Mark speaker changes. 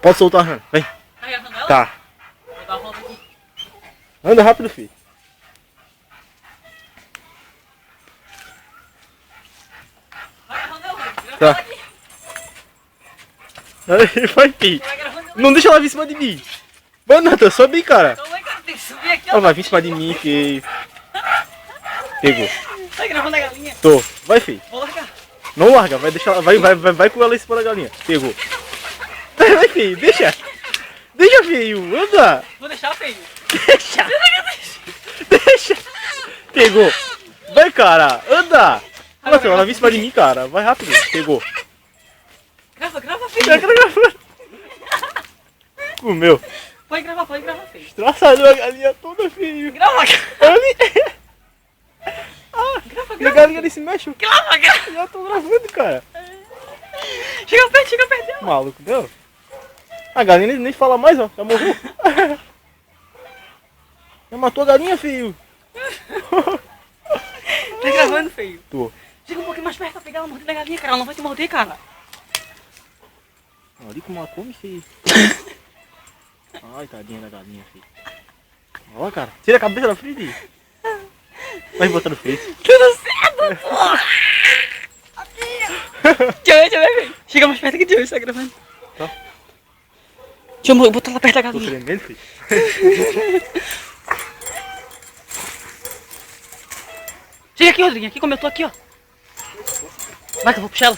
Speaker 1: Pode soltar a rã, vem.
Speaker 2: Tá gravando ela?
Speaker 1: Tá.
Speaker 2: Vou dar uma volta aqui.
Speaker 1: Anda rápido, filho.
Speaker 2: Vai gravando ela, grava
Speaker 1: Tá.
Speaker 2: ela aqui.
Speaker 1: Aí, vai, filho.
Speaker 2: Vai gravando ela.
Speaker 1: Não deixa ela vir em cima de mim. Vai, Nathan, sobe aí, cara.
Speaker 2: Calma aí, cara, tem que subir aqui,
Speaker 1: Ela
Speaker 2: ó.
Speaker 1: vai vir em cima de mim, filho. Pegou.
Speaker 2: Vai gravando a galinha.
Speaker 1: Tô. Vai, filho.
Speaker 2: Vou largar.
Speaker 1: Não larga, vai deixar ela. Vai com ela em cima da galinha. Pegou. Vai, filho, deixa. Deixa, filho. Anda.
Speaker 2: Vou deixar feio.
Speaker 1: Deixa. Deixa. Pegou. Vai, cara. Anda. Nossa, ela vai vir em cima de mim, cara. Vai rápido. Pegou.
Speaker 2: Grava, grava
Speaker 1: Tá
Speaker 2: feio.
Speaker 1: gravando. Comeu.
Speaker 2: Pode gravar feio.
Speaker 1: Traçador a galinha toda, filho.
Speaker 2: Grava,
Speaker 1: Ali.
Speaker 2: grava,
Speaker 1: E a
Speaker 2: grava.
Speaker 1: galinha nem se mexe.
Speaker 2: Grava, grava.
Speaker 1: Já tô gravando, cara.
Speaker 2: Chega perto dela.
Speaker 1: Maluco, deu? A galinha nem fala mais, ó. Já morreu. Já matou a galinha, filho.
Speaker 2: Tá gravando, feio.
Speaker 1: Tô.
Speaker 2: Chega um pouquinho mais perto pra pegar ela mordendo a galinha, cara. Ela não vai te morder, cara.
Speaker 1: Ali como ela come, filho. Ai, tadinha da galinha, filho. Olha lá, cara. Tira a cabeça da frente. Vai botar no freezer.
Speaker 2: Tudo certo, porra. Deixa eu ver, velho. Chega mais perto aqui, deixa eu ver se tá gravando.
Speaker 1: Tá.
Speaker 2: Deixa eu botar lá perto da
Speaker 1: Tô
Speaker 2: galinha.
Speaker 1: tremendo, filho.
Speaker 2: Chega aqui, Rodriguinho. Aqui como eu tô aqui, ó. Vai que eu vou puxar ela.